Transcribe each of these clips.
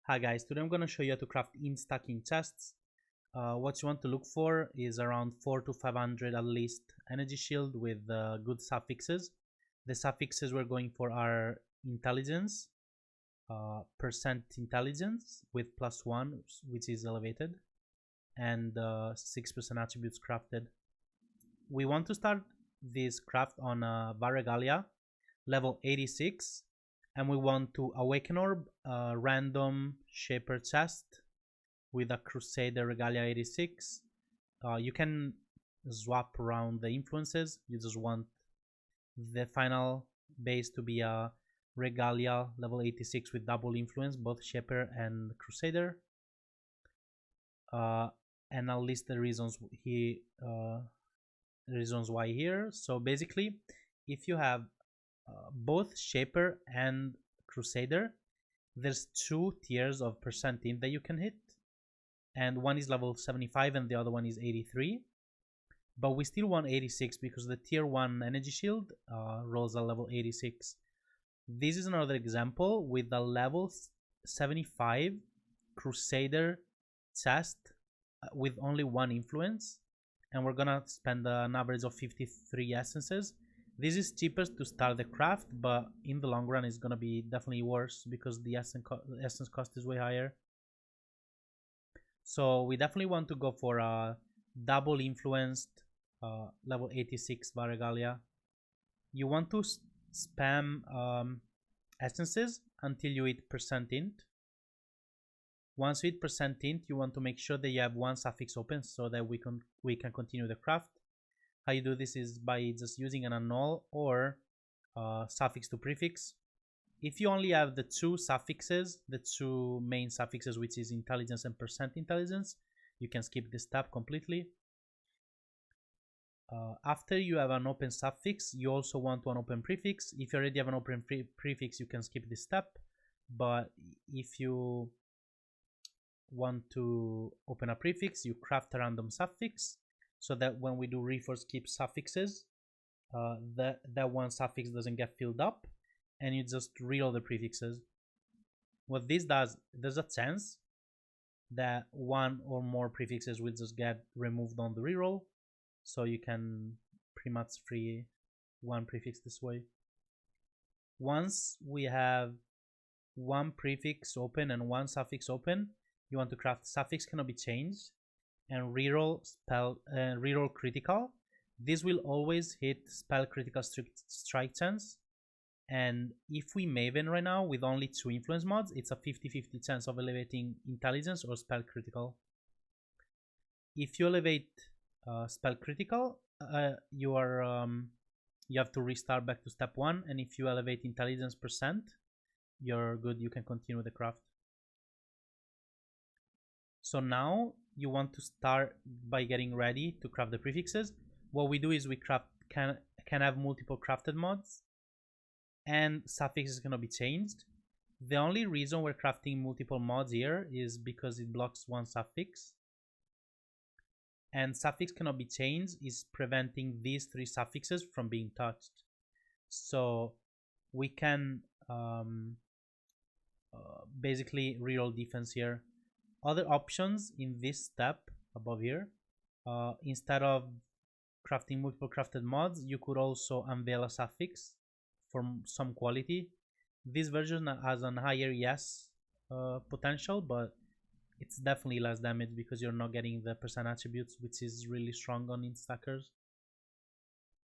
Hi guys, today I'm going to show you how to craft int stacking chests. What you want to look for is around 4 to 500 at least energy shield with good suffixes. The suffixes we're going for are intelligence, percent intelligence with +1, which is elevated, and 6% attributes crafted. We want to start this craft on Varregalia level 86, and we want to awaken orb, random shaper chest with a Crusader Regalia 86. You can swap around the influences. You just want the final base to be a Regalia level 86 with double influence, both shaper and Crusader. And I'll list the reasons why here. So basically, if you have both shaper and Crusader, there's 2 tiers of percent int that you can hit, and one is level 75 and the other one is 83, but we still want 86 because the tier 1 energy shield rolls at level 86. This is another example with a level 75 Crusader chest with only 1 influence, and we're gonna spend an average of 53 essences. This is cheapest to start the craft, but in the long run it's gonna be definitely worse because the essence cost is way higher. So we definitely want to go for a double influenced level 86 Varregalia. You want to spam essences until you hit percent int. Once you hit percent int, you want to make sure that you have 1 suffix open so that we can continue the craft. How you do this is by just using an annul or suffix to prefix. If you only have the 2 suffixes, the 2 main suffixes, which is intelligence and percent intelligence, you can skip this step completely. After you have an open suffix, you also want to an open prefix. If you already have an open prefix, you can skip this step. But if you want to open a prefix, you craft a random suffix, so that when we do reforce keep suffixes, that one suffix doesn't get filled up, and you just reroll the prefixes. What this does, there's a chance that 1 or more prefixes will just get removed on the reroll, so you can pretty much free 1 prefix this way. Once we have 1 prefix open and 1 suffix open, you want to craft suffix cannot be changed and reroll reroll critical. This will always hit spell critical strike chance, and if we Maven right now with only 2 influence mods, it's a 50-50 chance of elevating intelligence or spell critical. If you elevate spell critical, you have to restart back to step 1, and if you elevate intelligence percent, you're good, you can continue the craft. So now you want to start by getting ready to craft the prefixes. What we do is we can have multiple crafted mods, and suffixes cannot be changed. The only reason we're crafting multiple mods here is because it blocks 1 suffix, and suffix cannot be changed is preventing these 3 suffixes from being touched. So we can basically reroll defense here. Other options in this step above here, instead of crafting multiple crafted mods, you could also unveil a suffix for some quality. This version has a higher yes potential, but it's definitely less damage because you're not getting the percent attributes, which is really strong on int stackers.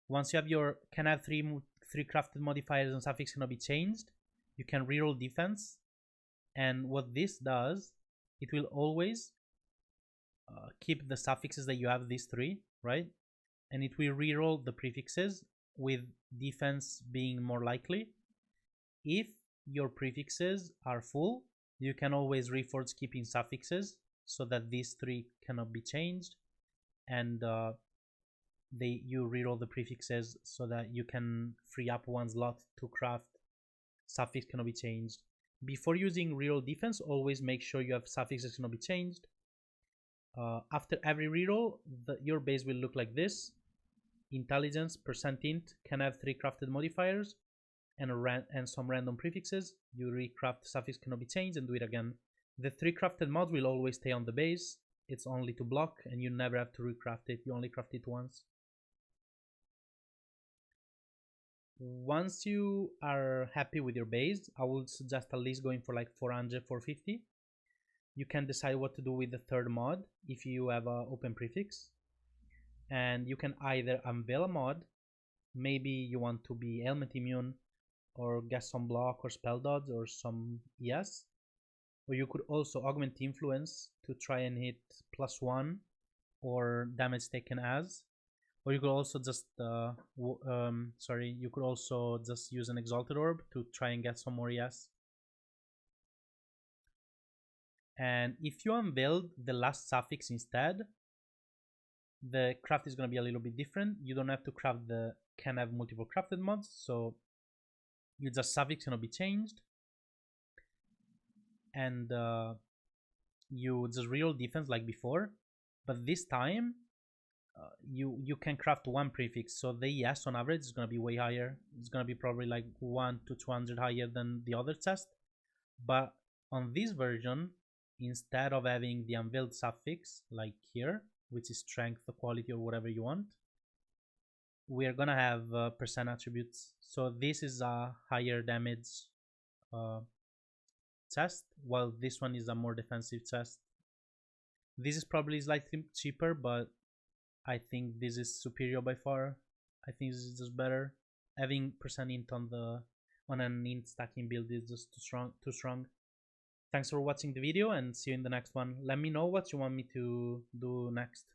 Once you have your can have three crafted modifiers and suffix cannot be changed, you can reroll defense, and what this does, it will always keep the suffixes that you have, these 3, right? And it will reroll the prefixes with defense being more likely. If your prefixes are full, you can always reforce keeping suffixes so that these 3 cannot be changed, and you reroll the prefixes so that you can free up 1 slot to craft suffix cannot be changed. Before using reroll defense, always make sure you have suffixes cannot be changed. After every reroll, your base will look like this. Intelligence, percent int, can have 3 crafted modifiers, and some random prefixes. You recraft suffix cannot be changed and do it again. The 3 crafted mods will always stay on the base. It's only to block, and you never have to recraft it. You only craft it once. Once you are happy with your base, I would suggest at least going for like 400, 450. You can decide what to do with the third mod if you have an open prefix. And you can either unveil a mod. Maybe you want to be ailment immune or get some block or spell dodge or some ES. Or you could also augment influence to try and hit +1 or damage taken as. Or you could also just you could also just use an exalted orb to try and get some more ES. And if you unveiled the last suffix instead, the craft is going to be a little bit different. You don't have to craft the can have multiple crafted mods, so you just suffix going to be changed, and you just reroll defense like before, but this time you can craft one prefix, so the ES on average is going to be way higher. It's going to be probably like 1 to 200 higher than the other chest. But on this version, instead of having the unveiled suffix like here, which is strength, quality, or whatever you want, we are gonna have percent attributes. So this is a higher damage chest, while this one is a more defensive chest. This is probably slightly cheaper, but I think this is superior by far. I think this is just better. Having percent int on an int stacking build is just too strong. Thanks for watching the video, and see you in the next one. Let me know what you want me to do next.